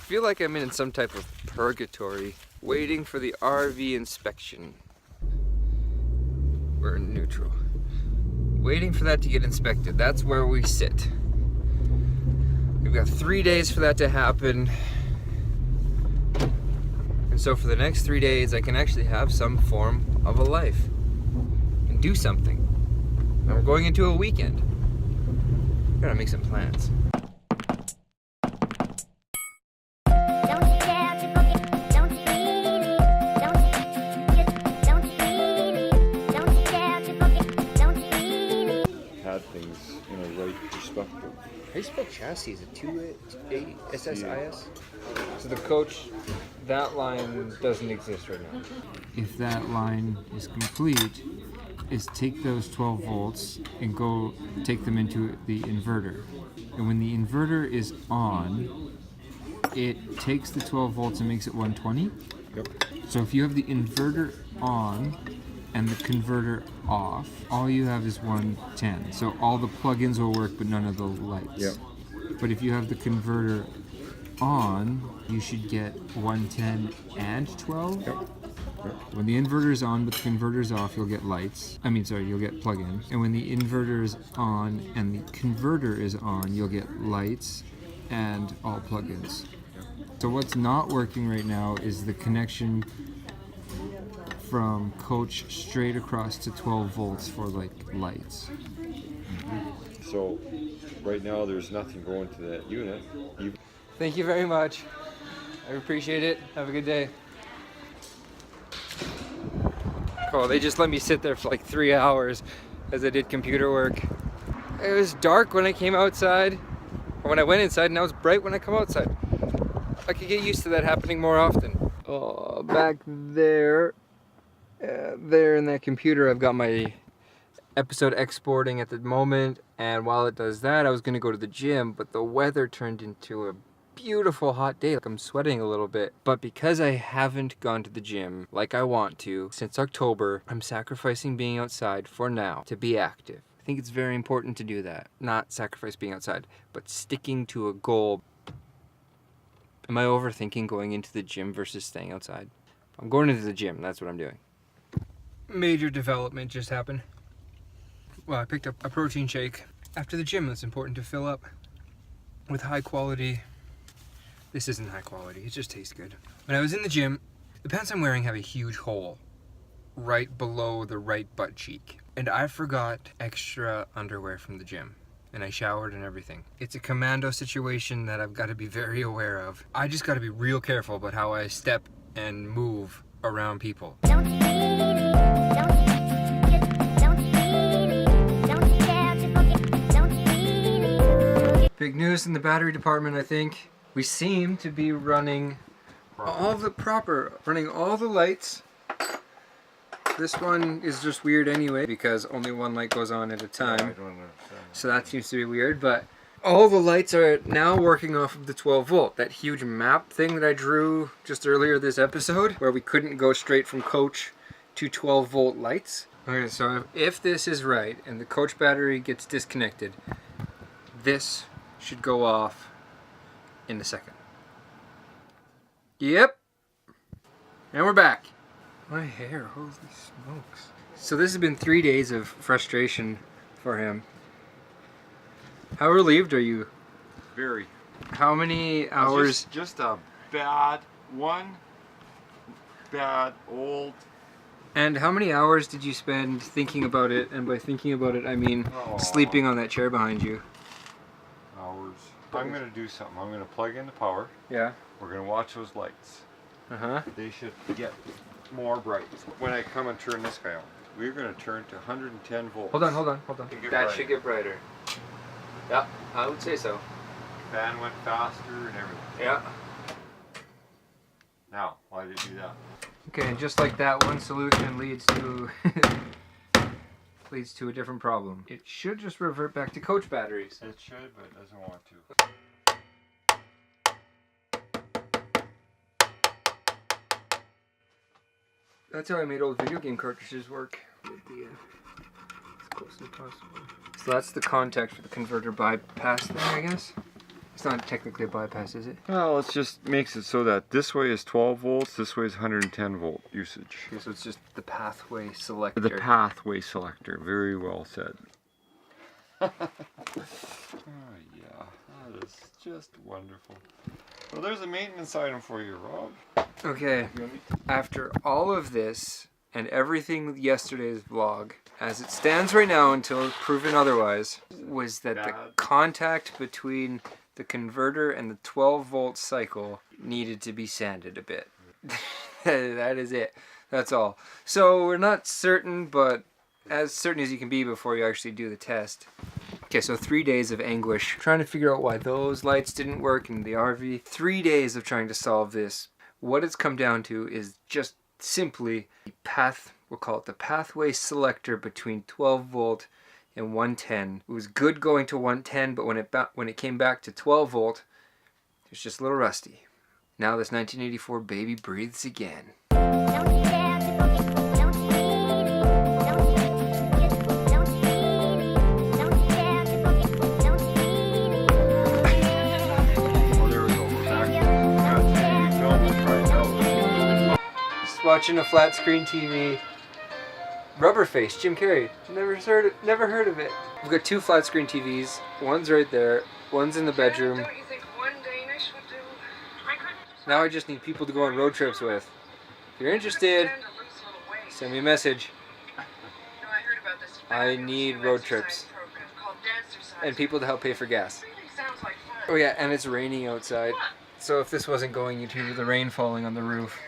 feel like I'm in some type of purgatory, waiting for the RV inspection. We're in neutral. Waiting for that to get inspected. That's where we sit. We've got 3 days for that to happen. And so for the next 3 days, I can actually have some form of a life and do something. And we're going into a weekend. Gotta make some plans. Things in a right perspective. How do you spell chassis? Is it 2-8 SSIS? So the coach, that line doesn't exist right now. If that line is complete, is take those 12 volts and go take them into the inverter. And when the inverter is on, it takes the 12 volts and makes it 120. Yep. So if you have the inverter on and the converter off, all you have is 110. So all the plugins will work, but none of the lights. Yep. But if you have the converter on, you should get 110 and 12. Yep. Yep. When the inverter is on but the converter is off, you'll get lights. You'll get plugins. And when the inverter is on and the converter is on, you'll get lights and all plugins. So what's not working right now is the connection from coach straight across to 12 volts for like lights. So right now there's nothing going to that unit. Thank you very much. I appreciate it. Have a good day. Cool, they just let me sit there for like 3 hours as I did computer work. It was dark when I came outside, or when I went inside, and now it's bright when I come outside. I could get used to that happening more often. Oh, back there. There in that computer, I've got my episode exporting at the moment, and while it does that, I was going to go to the gym, but the weather turned into a beautiful hot day. Like, I'm sweating a little bit, but because I haven't gone to the gym like I want to since October, I'm sacrificing being outside for now to be active. I think it's very important to do that. Not sacrifice being outside, but sticking to a goal. Am I overthinking going into the gym versus staying outside? I'm going into the gym, that's what I'm doing. Major development just happened. Well, I picked up a protein shake. After the gym, it's important to fill up with high quality. This isn't high quality, it just tastes good. When I was in the gym, the pants I'm wearing have a huge hole right below the right butt cheek. And I forgot extra underwear from the gym. And I showered and everything. It's a commando situation that I've got to be very aware of. I just got to be real careful about how I step and move around people. Big news in the battery department, I think. We seem to be running all the lights. This one is just weird anyway, because only one light goes on at a time. I don't understand. So that seems to be weird, but all the lights are now working off of the 12 volt. That huge map thing that I drew just earlier this episode, where we couldn't go straight from coach to 12 volt lights. Okay, so if this is right, and the coach battery gets disconnected, this should go off in a second. Yep. And we're back. My hair, holy smokes. So this has been 3 days of frustration for him. How relieved are you? Very. How many hours? Just a bad old. And how many hours did you spend thinking about it? And by thinking about it, I mean sleeping on that chair behind you. Hours. I'm going to do something. I'm going to plug in the power. Yeah. We're going to watch those lights. Uh-huh. They should get more bright. When I come and turn this guy on, we're going to turn to 110 volts. Hold on. That should get brighter. Yeah, I would say so. Fan went faster and everything. Yeah. Now, why did you do that? Okay, and just like that, one solution leads to leads to a different problem. It should just revert back to coach batteries. It should, but it doesn't want to. That's how I made old video game cartridges work. With the, as close as possible. So that's the contact for the converter bypass thing, I guess. It's not technically a bypass, is it? Well, it just makes it so that this way is 12 volts, this way is 110 volt usage. Okay, so it's just the pathway selector. The pathway selector, very well said. Oh yeah, that is just wonderful. Well, there's a maintenance item for you, Rob. Okay, after all of this and everything with yesterday's vlog, as it stands right now until proven otherwise, was that the contact between the converter and the 12 volt cycle needed to be sanded a bit. That is it. That's all. So we're not certain, but as certain as you can be before you actually do the test. Okay, so 3 days of anguish trying to figure out why those lights didn't work in the RV. 3 days of trying to solve this. What it's come down to is just simply the path, we'll call it the pathway selector between 12 volt and 110. It was good going to 110, but when it came back to 12 volt, it was just a little rusty. Now this 1984 baby breathes again. Watching a flat screen TV. Rubber face, Jim Carrey. Never heard of it. We've got 2 flat screen TVs. One's right there. One's in the bedroom. Don't you think one Danish would do? Now I just need people to go on road trips with. If you're interested, send me a message. I need road trips. And people to help pay for gas. Oh yeah, and it's raining outside. So if this wasn't going, you'd hear the rain falling on the roof.